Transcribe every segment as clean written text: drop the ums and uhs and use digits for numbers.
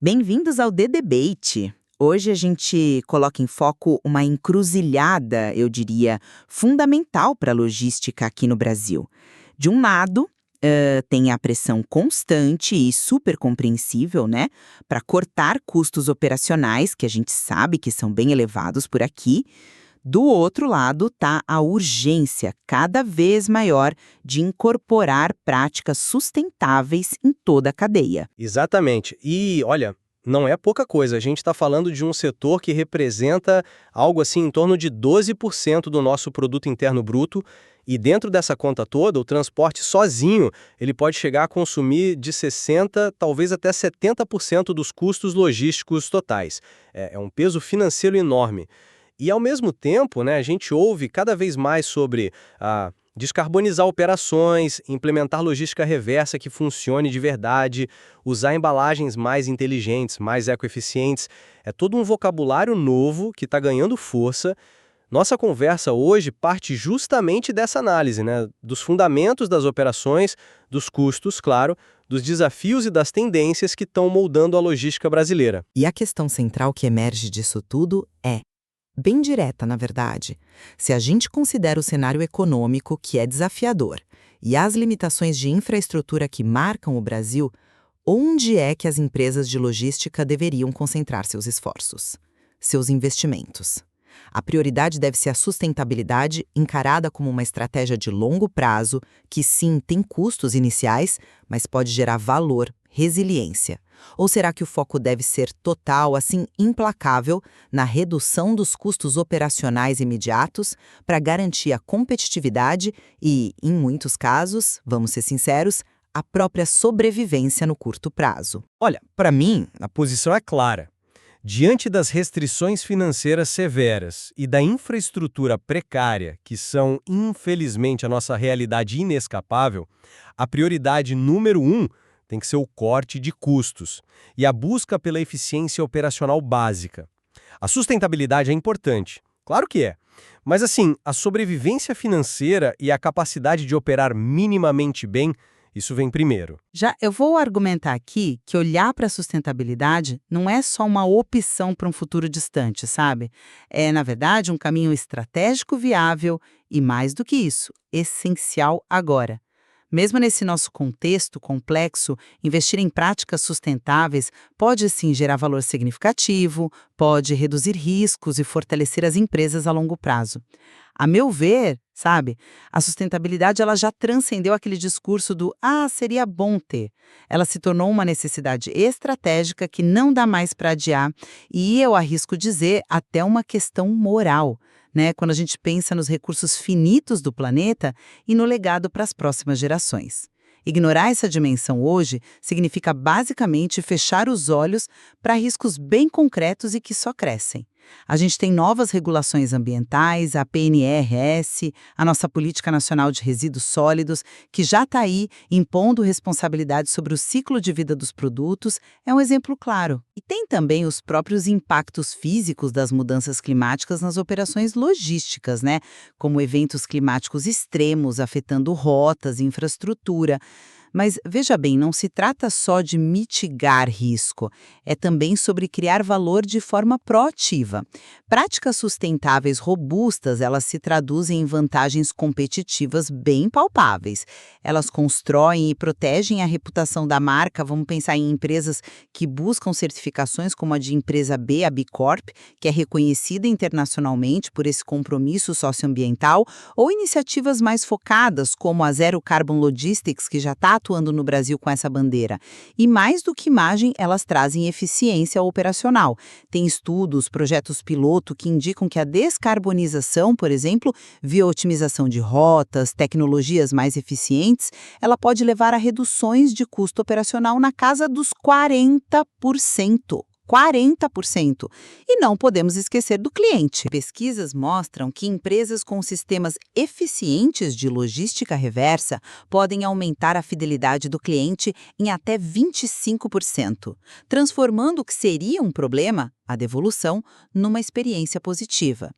Bem-vindos ao The Debate. Hoje a gente coloca em foco uma encruzilhada, eu diria, fundamental para a logística aqui no Brasil. De um lado, tem a pressão constante e super compreensível, né, para cortar custos operacionais, que a gente sabe que são bem elevados por aqui. Do outro lado, está a urgência cada vez maior de incorporar práticas sustentáveis em toda a cadeia. Exatamente. E, olha, não é pouca coisa. A gente está falando de um setor que representa algo assim em torno de 12% do nosso produto interno bruto. E dentro dessa conta toda, o transporte sozinho, ele pode chegar a consumir de 60%, talvez até 70% dos custos logísticos totais. É um peso financeiro enorme. E, ao mesmo tempo, né, a gente ouve cada vez mais sobre descarbonizar operações, implementar logística reversa que funcione de verdade, usar embalagens mais inteligentes, mais ecoeficientes. É todo um vocabulário novo que está ganhando força. Nossa conversa hoje parte justamente dessa análise, né, dos fundamentos das operações, dos custos, claro, dos desafios e das tendências que estão moldando a logística brasileira. E a questão central que emerge disso tudo é bem direta, na verdade. Se a gente considera o cenário econômico, que é desafiador, e as limitações de infraestrutura que marcam o Brasil, onde é que as empresas de logística deveriam concentrar seus esforços? Seus investimentos. A prioridade deve ser a sustentabilidade, encarada como uma estratégia de longo prazo, que sim, tem custos iniciais, mas pode gerar valor, resiliência. Ou será que o foco deve ser total, assim, implacável, na redução dos custos operacionais imediatos para garantir a competitividade e, em muitos casos, vamos ser sinceros, a própria sobrevivência no curto prazo? Olha, para mim, a posição é clara. Diante das restrições financeiras severas e da infraestrutura precária, que são, infelizmente, a nossa realidade inescapável, a prioridade número 1 tem que ser o corte de custos e a busca pela eficiência operacional básica. A sustentabilidade é importante, claro que é, mas assim, a sobrevivência financeira e a capacidade de operar minimamente bem, isso vem primeiro. Já eu vou argumentar aqui que olhar para a sustentabilidade não é só uma opção para um futuro distante, sabe? É, na verdade, um caminho estratégico viável e, mais do que isso, essencial agora. Mesmo nesse nosso contexto complexo, investir em práticas sustentáveis pode sim gerar valor significativo, pode reduzir riscos e fortalecer as empresas a longo prazo. A meu ver, sabe, a sustentabilidade ela já transcendeu aquele discurso do seria bom ter. Ela se tornou uma necessidade estratégica que não dá mais para adiar e eu arrisco dizer até uma questão moral, né, quando a gente pensa nos recursos finitos do planeta e no legado para as próximas gerações. Ignorar essa dimensão hoje significa basicamente fechar os olhos para riscos bem concretos e que só crescem. A gente tem novas regulações ambientais, a PNRS, a nossa Política Nacional de Resíduos Sólidos, que já está aí impondo responsabilidade sobre o ciclo de vida dos produtos, é um exemplo claro. E tem também os próprios impactos físicos das mudanças climáticas nas operações logísticas, né? Como eventos climáticos extremos afetando rotas e infraestrutura. Mas, veja bem, não se trata só de mitigar risco, é também sobre criar valor de forma proativa. Práticas sustentáveis robustas, elas se traduzem em vantagens competitivas bem palpáveis. Elas constroem e protegem a reputação da marca, vamos pensar em empresas que buscam certificações como a de empresa B, a B Corp, que é reconhecida internacionalmente por esse compromisso socioambiental, ou iniciativas mais focadas, como a Zero Carbon Logistics, que já está atuando no Brasil com essa bandeira. E mais do que imagem, elas trazem eficiência operacional. Tem estudos, projetos piloto que indicam que a descarbonização, por exemplo, via otimização de rotas, tecnologias mais eficientes, ela pode levar a reduções de custo operacional na casa dos 40%. 40%. E não podemos esquecer do cliente. Pesquisas mostram que empresas com sistemas eficientes de logística reversa podem aumentar a fidelidade do cliente em até 25%, transformando o que seria um problema, a devolução, numa experiência positiva.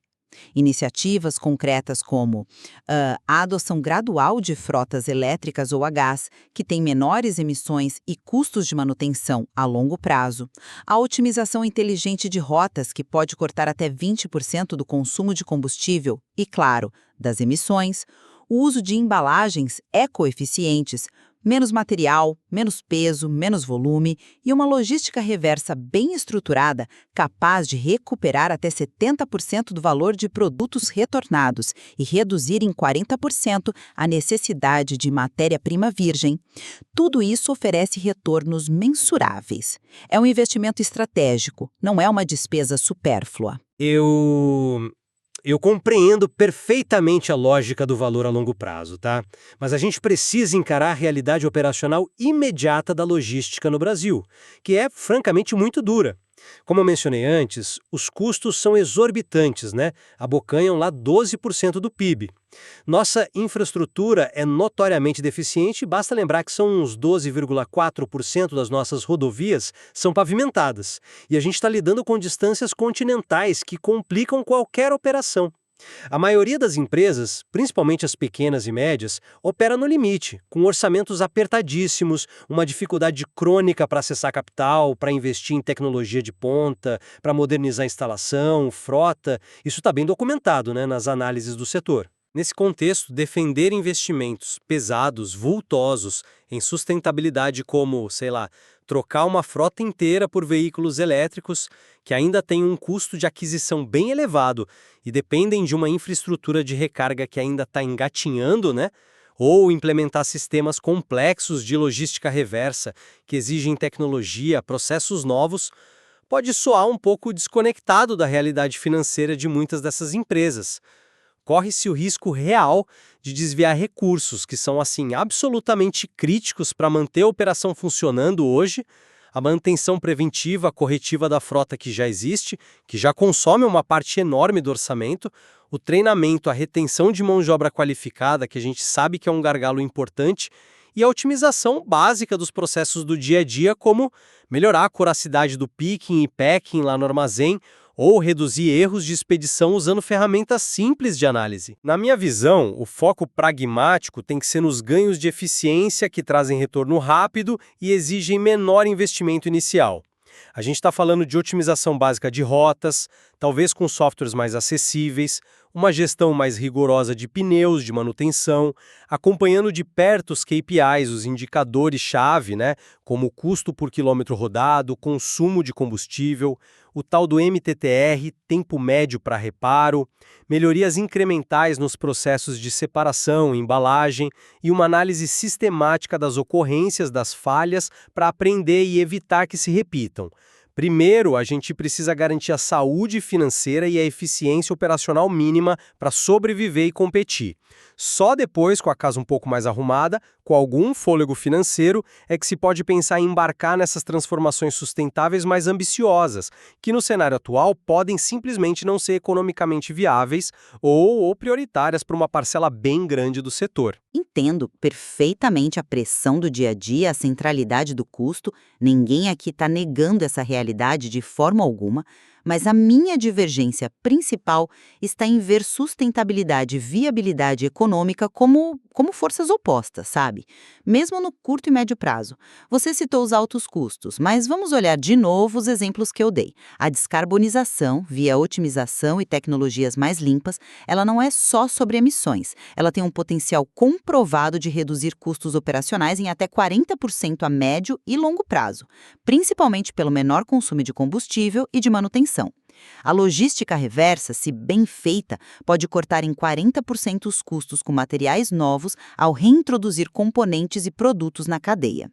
Iniciativas concretas como a adoção gradual de frotas elétricas ou a gás, que têm menores emissões e custos de manutenção a longo prazo, a otimização inteligente de rotas, que pode cortar até 20% do consumo de combustível e, claro, das emissões, o uso de embalagens ecoeficientes, menos material, menos peso, menos volume e uma logística reversa bem estruturada, capaz de recuperar até 70% do valor de produtos retornados e reduzir em 40% a necessidade de matéria-prima virgem. Tudo isso oferece retornos mensuráveis. É um investimento estratégico, não é uma despesa supérflua. Eu compreendo perfeitamente a lógica do valor a longo prazo, tá? Mas a gente precisa encarar a realidade operacional imediata da logística no Brasil, que é, francamente, muito dura. Como eu mencionei antes, os custos são exorbitantes, né? Abocanham lá 12% do PIB. Nossa infraestrutura é notoriamente deficiente, basta lembrar que são uns 12,4% das nossas rodovias são pavimentadas. E a gente está lidando com distâncias continentais que complicam qualquer operação. A maioria das empresas, principalmente as pequenas e médias, opera no limite, com orçamentos apertadíssimos, uma dificuldade crônica para acessar capital, para investir em tecnologia de ponta, para modernizar a instalação, frota. Isso está bem documentado, né, nas análises do setor. Nesse contexto, defender investimentos pesados, vultosos, em sustentabilidade como, sei lá, trocar uma frota inteira por veículos elétricos, que ainda têm um custo de aquisição bem elevado e dependem de uma infraestrutura de recarga que ainda está engatinhando, né? Ou implementar sistemas complexos de logística reversa, que exigem tecnologia, processos novos, pode soar um pouco desconectado da realidade financeira de muitas dessas empresas. Corre-se o risco real de desviar recursos que são, assim, absolutamente críticos para manter a operação funcionando hoje, a manutenção preventiva, corretiva da frota que já existe, que já consome uma parte enorme do orçamento, o treinamento, a retenção de mão de obra qualificada, que a gente sabe que é um gargalo importante, e a otimização básica dos processos do dia a dia, como melhorar a curacidade do picking e packing lá no armazém, ou reduzir erros de expedição usando ferramentas simples de análise. Na minha visão, o foco pragmático tem que ser nos ganhos de eficiência que trazem retorno rápido e exigem menor investimento inicial. A gente está falando de otimização básica de rotas, talvez com softwares mais acessíveis, uma gestão mais rigorosa de pneus, de manutenção, acompanhando de perto os KPIs, os indicadores-chave, né, como o custo por quilômetro rodado, consumo de combustível, o tal do MTTR, tempo médio para reparo, melhorias incrementais nos processos de separação, embalagem e uma análise sistemática das ocorrências das falhas para aprender e evitar que se repitam. Primeiro, a gente precisa garantir a saúde financeira e a eficiência operacional mínima para sobreviver e competir. Só depois, com a casa um pouco mais arrumada, com algum fôlego financeiro, é que se pode pensar em embarcar nessas transformações sustentáveis mais ambiciosas, que no cenário atual podem simplesmente não ser economicamente viáveis ou prioritárias para uma parcela bem grande do setor. Entendo perfeitamente a pressão do dia a dia, a centralidade do custo. Ninguém aqui está negando essa realidade de forma alguma, mas a minha divergência principal está em ver sustentabilidade e viabilidade econômica como forças opostas, sabe? Mesmo no curto e médio prazo. Você citou os altos custos, mas vamos olhar de novo os exemplos que eu dei. A descarbonização, via otimização e tecnologias mais limpas, ela não é só sobre emissões. Ela tem um potencial comprovado de reduzir custos operacionais em até 40% a médio e longo prazo, principalmente pelo menor consumo de combustível e de manutenção. A logística reversa, se bem feita, pode cortar em 40% os custos com materiais novos ao reintroduzir componentes e produtos na cadeia.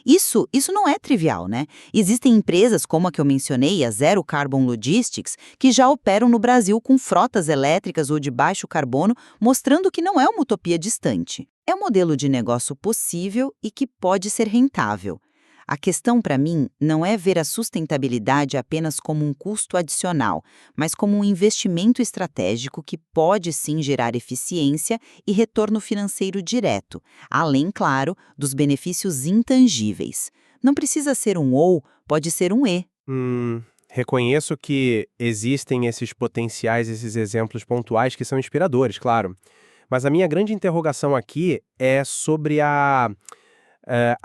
Isso não é trivial, né? Existem empresas como a que eu mencionei, a Zero Carbon Logistics, que já operam no Brasil com frotas elétricas ou de baixo carbono, mostrando que não é uma utopia distante. É um modelo de negócio possível e que pode ser rentável. A questão, para mim, não é ver a sustentabilidade apenas como um custo adicional, mas como um investimento estratégico que pode sim gerar eficiência e retorno financeiro direto, além, claro, dos benefícios intangíveis. Não precisa ser um ou, pode ser um e. Reconheço que existem esses potenciais, esses exemplos pontuais que são inspiradores, claro. Mas a minha grande interrogação aqui é sobre a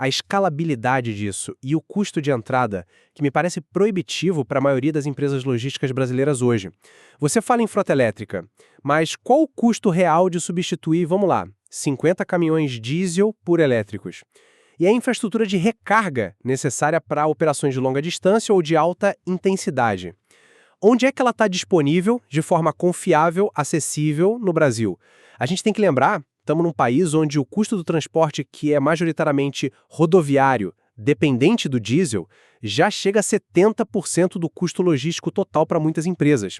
escalabilidade disso e o custo de entrada, que me parece proibitivo para a maioria das empresas logísticas brasileiras hoje. Você fala em frota elétrica, mas qual o custo real de substituir, vamos lá, 50 caminhões diesel por elétricos? E a infraestrutura de recarga necessária para operações de longa distância ou de alta intensidade? Onde é que ela está disponível de forma confiável, acessível no Brasil? A gente tem que lembrar, estamos num país onde o custo do transporte, que é majoritariamente rodoviário, dependente do diesel, já chega a 70% do custo logístico total para muitas empresas.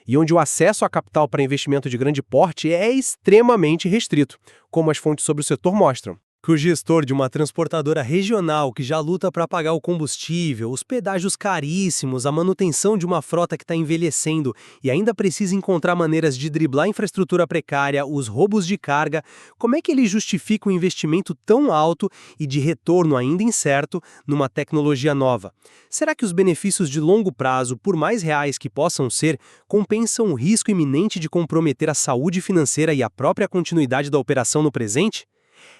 E onde o acesso a capital para investimento de grande porte é extremamente restrito, como as fontes sobre o setor mostram. Que o gestor de uma transportadora regional que já luta para pagar o combustível, os pedágios caríssimos, a manutenção de uma frota que está envelhecendo e ainda precisa encontrar maneiras de driblar a infraestrutura precária, os roubos de carga, como é que ele justifica um investimento tão alto e de retorno ainda incerto numa tecnologia nova? Será que os benefícios de longo prazo, por mais reais que possam ser, compensam o risco iminente de comprometer a saúde financeira e a própria continuidade da operação no presente?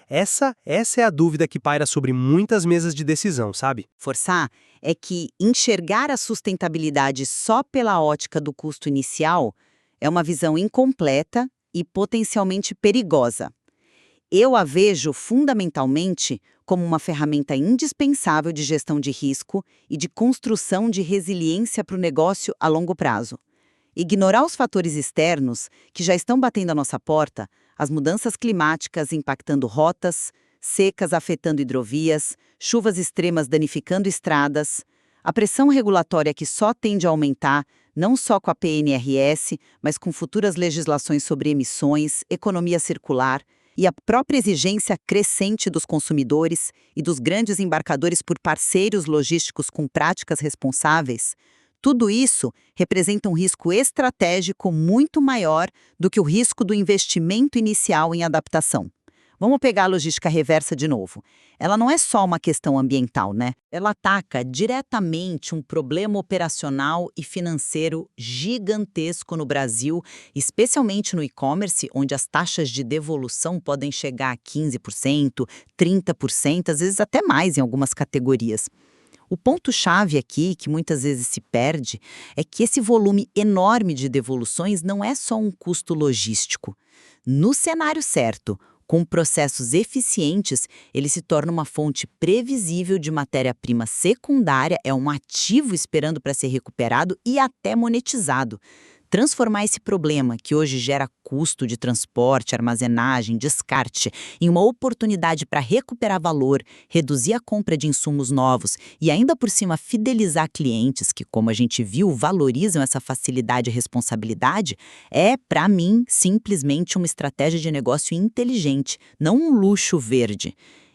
Essa é a dúvida que paira sobre muitas mesas de decisão, sabe? Forçar é que enxergar a sustentabilidade só pela ótica do custo inicial é uma visão incompleta e potencialmente perigosa. Eu a vejo fundamentalmente como uma ferramenta indispensável de gestão de risco e de construção de resiliência para o negócio a longo prazo. Ignorar os fatores externos que já estão batendo à nossa porta, as mudanças climáticas impactando rotas, secas afetando hidrovias, chuvas extremas danificando estradas, a pressão regulatória que só tende a aumentar, não só com a PNRS, mas com futuras legislações sobre emissões, economia circular e a própria exigência crescente dos consumidores e dos grandes embarcadores por parceiros logísticos com práticas responsáveis. Tudo isso representa um risco estratégico muito maior do que o risco do investimento inicial em adaptação. Vamos pegar a logística reversa de novo. Ela não é só uma questão ambiental, né? Ela ataca diretamente um problema operacional e financeiro gigantesco no Brasil, especialmente no e-commerce, onde as taxas de devolução podem chegar a 15%, 30%, às vezes até mais em algumas categorias. O ponto-chave aqui, que muitas vezes se perde, é que esse volume enorme de devoluções não é só um custo logístico. No cenário certo, com processos eficientes, ele se torna uma fonte previsível de matéria-prima secundária, é um ativo esperando para ser recuperado e até monetizado. Transformar esse problema, que hoje gera custo de transporte, armazenagem, descarte, em uma oportunidade para recuperar valor, reduzir a compra de insumos novos e ainda por cima fidelizar clientes que, como a gente viu, valorizam essa facilidade e responsabilidade, é, para mim, simplesmente uma estratégia de negócio inteligente, não um luxo verde.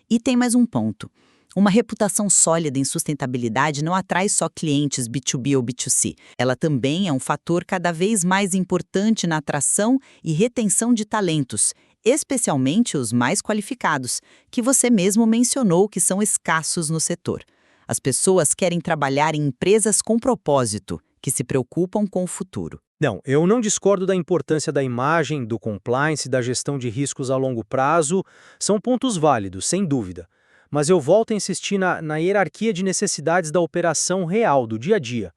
E tem mais um ponto. Uma reputação sólida em sustentabilidade não atrai só clientes B2B ou B2C. Ela também é um fator cada vez mais importante na atração e retenção de talentos, especialmente os mais qualificados, que você mesmo mencionou que são escassos no setor. As pessoas querem trabalhar em empresas com propósito, que se preocupam com o futuro. Não, eu não discordo da importância da imagem, do compliance e da gestão de riscos a longo prazo. São pontos válidos, sem dúvida. Mas eu volto a insistir na hierarquia de necessidades da operação real, do dia a dia.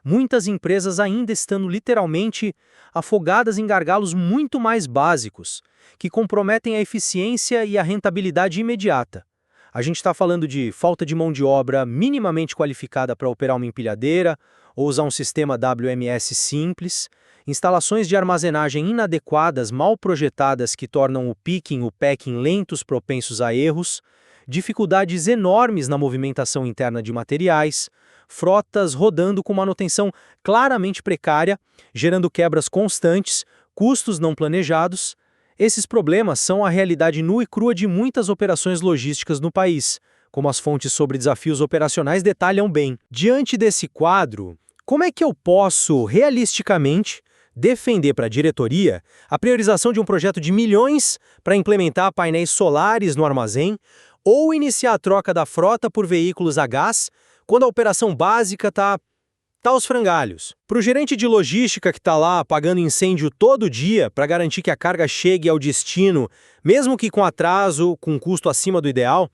Muitas empresas ainda estão literalmente afogadas em gargalos muito mais básicos, que comprometem a eficiência e a rentabilidade imediata. A gente está falando de falta de mão de obra minimamente qualificada para operar uma empilhadeira, ou usar um sistema WMS simples, instalações de armazenagem inadequadas, mal projetadas que tornam o picking e o packing lentos propensos a erros, dificuldades enormes na movimentação interna de materiais, frotas rodando com manutenção claramente precária, gerando quebras constantes, custos não planejados. Esses problemas são a realidade nua e crua de muitas operações logísticas no país, como as fontes sobre desafios operacionais detalham bem. Diante desse quadro, como é que eu posso, realisticamente, defender para a diretoria a priorização de um projeto de milhões para implementar painéis solares no armazém, ou iniciar a troca da frota por veículos a gás, quando a operação básica está tá os frangalhos. Para o gerente de logística que está lá apagando incêndio todo dia para garantir que a carga chegue ao destino, mesmo que com atraso, com custo acima do ideal,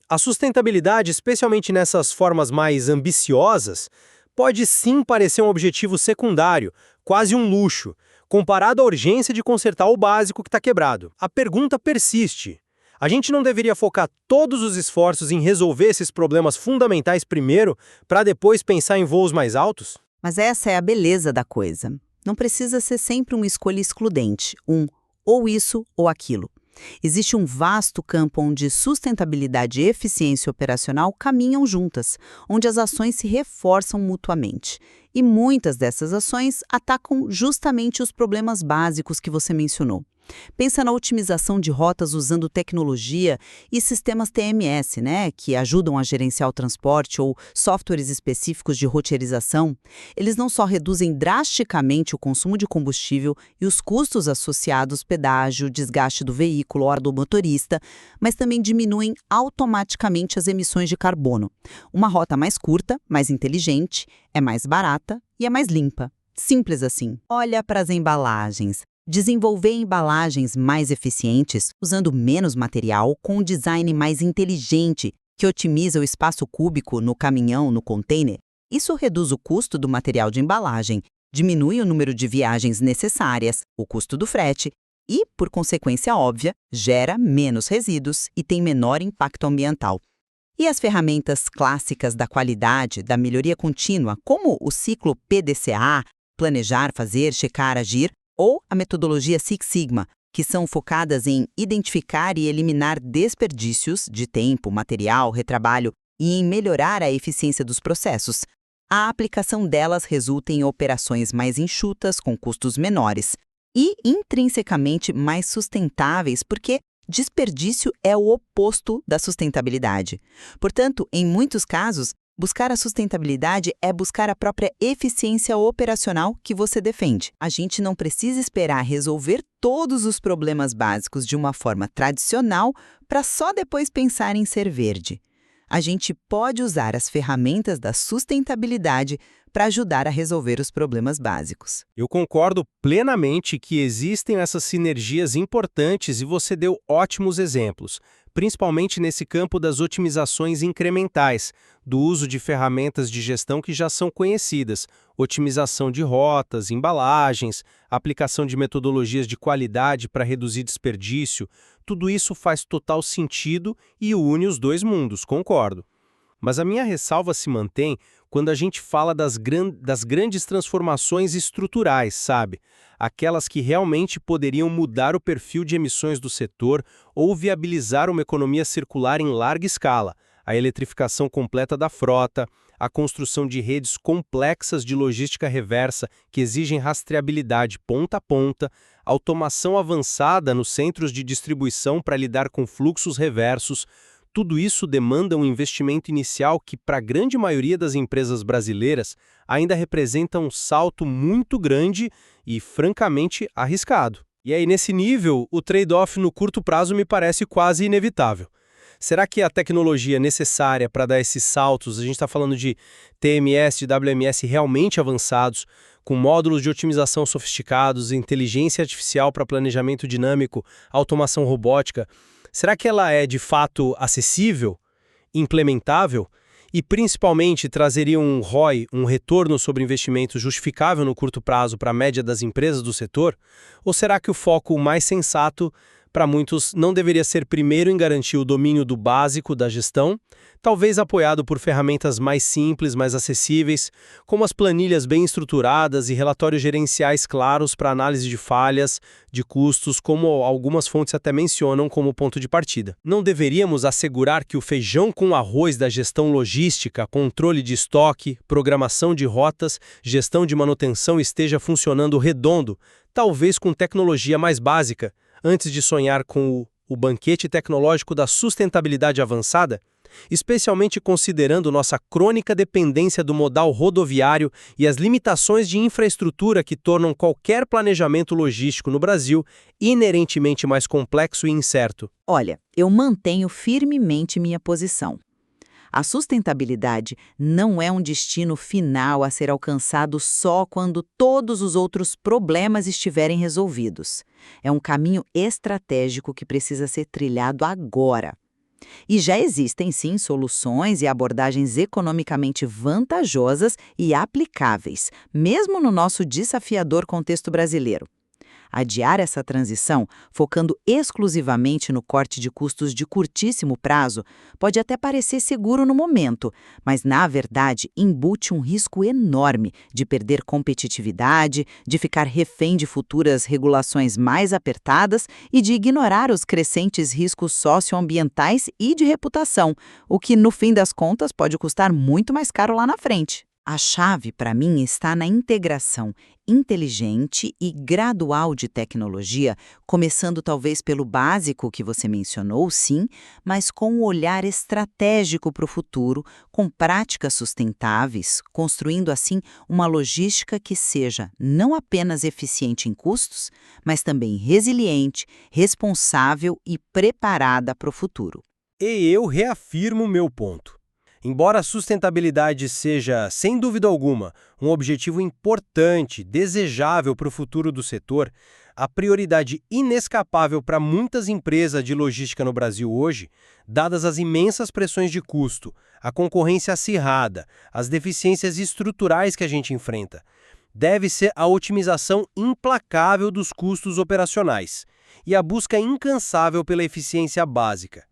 a sustentabilidade, especialmente nessas formas mais ambiciosas, pode sim parecer um objetivo secundário, quase um luxo, comparado à urgência de consertar o básico que está quebrado. A pergunta persiste. A gente não deveria focar todos os esforços em resolver esses problemas fundamentais primeiro, para depois pensar em voos mais altos? Mas essa é a beleza da coisa. Não precisa ser sempre uma escolha excludente, ou isso ou aquilo. Existe um vasto campo onde sustentabilidade e eficiência operacional caminham juntas, onde as ações se reforçam mutuamente. E muitas dessas ações atacam justamente os problemas básicos que você mencionou. Pensa na otimização de rotas usando tecnologia e sistemas TMS, que ajudam a gerenciar o transporte, ou softwares específicos de roteirização. Eles não só reduzem drasticamente o consumo de combustível e os custos associados, pedágio, desgaste do veículo ou do motorista, mas também diminuem automaticamente as emissões de carbono. Uma rota mais curta, mais inteligente, é mais barata e é mais limpa. Simples assim. Olha para as embalagens. Desenvolver embalagens mais eficientes, usando menos material, com um design mais inteligente, que otimiza o espaço cúbico no caminhão, no container. Isso reduz o custo do material de embalagem, diminui o número de viagens necessárias, o custo do frete e, por consequência óbvia, gera menos resíduos e tem menor impacto ambiental. E as ferramentas clássicas da qualidade, da melhoria contínua, como o ciclo PDCA, planejar, fazer, checar, agir, ou a metodologia Six Sigma, que são focadas em identificar e eliminar desperdícios de tempo, material, retrabalho e em melhorar a eficiência dos processos. A aplicação delas resulta em operações mais enxutas, com custos menores e intrinsecamente mais sustentáveis, porque desperdício é o oposto da sustentabilidade. Portanto, em muitos casos, buscar a sustentabilidade é buscar a própria eficiência operacional que você defende. A gente não precisa esperar resolver todos os problemas básicos de uma forma tradicional para só depois pensar em ser verde. A gente pode usar as ferramentas da sustentabilidade para ajudar a resolver os problemas básicos. Eu concordo plenamente que existem essas sinergias importantes e você deu ótimos exemplos, principalmente nesse campo das otimizações incrementais, do uso de ferramentas de gestão que já são conhecidas, otimização de rotas, embalagens, aplicação de metodologias de qualidade para reduzir desperdício. Tudo isso faz total sentido e une os dois mundos, concordo. Mas a minha ressalva se mantém quando a gente fala das grandes transformações estruturais, sabe? Aquelas que realmente poderiam mudar o perfil de emissões do setor ou viabilizar uma economia circular em larga escala, a eletrificação completa da frota, a construção de redes complexas de logística reversa que exigem rastreabilidade ponta a ponta, automação avançada nos centros de distribuição para lidar com fluxos reversos. Tudo isso demanda um investimento inicial que, para a grande maioria das empresas brasileiras, ainda representa um salto muito grande e, francamente, arriscado. E aí, nesse nível, o trade-off no curto prazo me parece quase inevitável. Será que a tecnologia necessária para dar esses saltos, a gente está falando de TMS, de WMS realmente avançados, com módulos de otimização sofisticados, inteligência artificial para planejamento dinâmico, automação robótica, será que ela é de fato acessível, implementável e principalmente trazeria um ROI, um retorno sobre investimento justificável no curto prazo para a média das empresas do setor? Ou será que o foco mais sensato para muitos não deveria ser primeiro em garantir o domínio do básico da gestão, talvez apoiado por ferramentas mais simples, mais acessíveis, como as planilhas bem estruturadas e relatórios gerenciais claros para análise de falhas, de custos, como algumas fontes até mencionam como ponto de partida. Não deveríamos assegurar que o feijão com arroz da gestão logística, controle de estoque, programação de rotas, gestão de manutenção esteja funcionando redondo, talvez com tecnologia mais básica, antes de sonhar com o banquete tecnológico da sustentabilidade avançada, especialmente considerando nossa crônica dependência do modal rodoviário e as limitações de infraestrutura que tornam qualquer planejamento logístico no Brasil inerentemente mais complexo e incerto. Olha, eu mantenho firmemente minha posição. A sustentabilidade não é um destino final a ser alcançado só quando todos os outros problemas estiverem resolvidos. É um caminho estratégico que precisa ser trilhado agora. E já existem, sim, soluções e abordagens economicamente vantajosas e aplicáveis, mesmo no nosso desafiador contexto brasileiro. Adiar essa transição, focando exclusivamente no corte de custos de curtíssimo prazo, pode até parecer seguro no momento, mas, na verdade, embute um risco enorme de perder competitividade, de ficar refém de futuras regulações mais apertadas e de ignorar os crescentes riscos socioambientais e de reputação, o que, no fim das contas, pode custar muito mais caro lá na frente. A chave, para mim, está na integração inteligente e gradual de tecnologia, começando talvez pelo básico que você mencionou, sim, mas com um olhar estratégico para o futuro, com práticas sustentáveis, construindo assim uma logística que seja não apenas eficiente em custos, mas também resiliente, responsável e preparada para o futuro. E eu reafirmo meu ponto. Embora a sustentabilidade seja, sem dúvida alguma, um objetivo importante, desejável para o futuro do setor, a prioridade inescapável para muitas empresas de logística no Brasil hoje, dadas as imensas pressões de custo, a concorrência acirrada, as deficiências estruturais que a gente enfrenta, deve ser a otimização implacável dos custos operacionais e a busca incansável pela eficiência básica.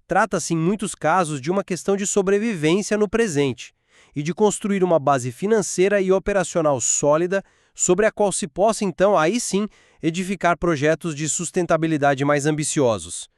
Trata-se, em muitos casos, de uma questão de sobrevivência no presente e de construir uma base financeira e operacional sólida sobre a qual se possa, então, aí sim, edificar projetos de sustentabilidade mais ambiciosos.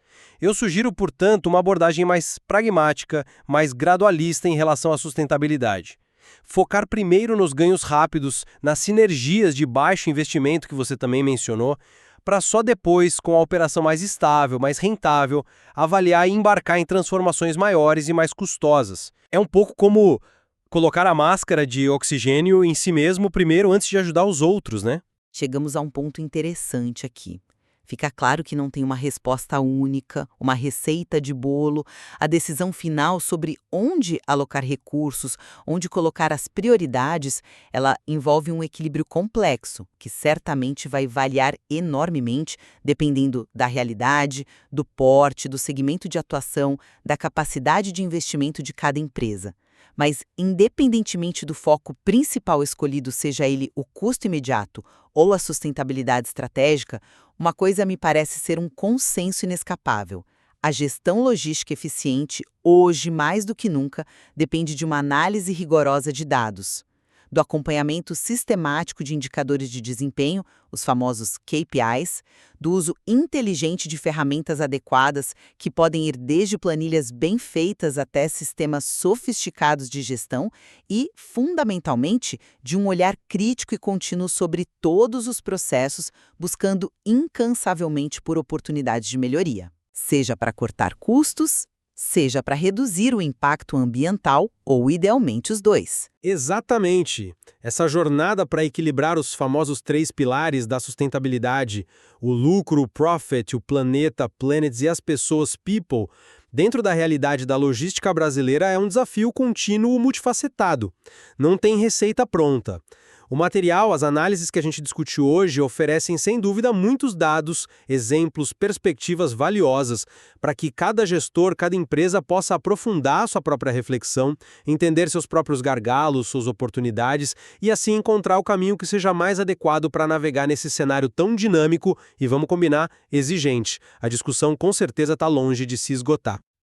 Eu sugiro, portanto, uma abordagem mais pragmática, mais gradualista em relação à sustentabilidade. Focar primeiro nos ganhos rápidos, nas sinergias de baixo investimento que você também mencionou, para só depois, com a operação mais estável, mais rentável, avaliar e embarcar em transformações maiores e mais custosas. É um pouco como colocar a máscara de oxigênio em si mesmo primeiro antes de ajudar os outros, né? Chegamos a um ponto interessante aqui. Fica claro que não tem uma resposta única, uma receita de bolo, a decisão final sobre onde alocar recursos, onde colocar as prioridades, ela envolve um equilíbrio complexo, que certamente vai variar enormemente dependendo da realidade, do porte, do segmento de atuação, da capacidade de investimento de cada empresa. Mas, independentemente do foco principal escolhido, seja ele o custo imediato ou a sustentabilidade estratégica, uma coisa me parece ser um consenso inescapável. A gestão logística eficiente, hoje mais do que nunca, depende de uma análise rigorosa de dados, do acompanhamento sistemático de indicadores de desempenho, os famosos KPIs, do uso inteligente de ferramentas adequadas, que podem ir desde planilhas bem feitas até sistemas sofisticados de gestão e, fundamentalmente, de um olhar crítico e contínuo sobre todos os processos, buscando incansavelmente por oportunidades de melhoria, seja para cortar custos, seja para reduzir o impacto ambiental ou, idealmente, os dois. Exatamente. Essa jornada para equilibrar os famosos 3 pilares da sustentabilidade, o lucro, o profit, o planeta, planets e as pessoas, people, dentro da realidade da logística brasileira é um desafio contínuo multifacetado. Não tem receita pronta. O material, as análises que a gente discutiu hoje oferecem sem dúvida muitos dados, exemplos, perspectivas valiosas para que cada gestor, cada empresa possa aprofundar sua própria reflexão, entender seus próprios gargalos, suas oportunidades e assim encontrar o caminho que seja mais adequado para navegar nesse cenário tão dinâmico e, vamos combinar, exigente. A discussão com certeza está longe de se esgotar.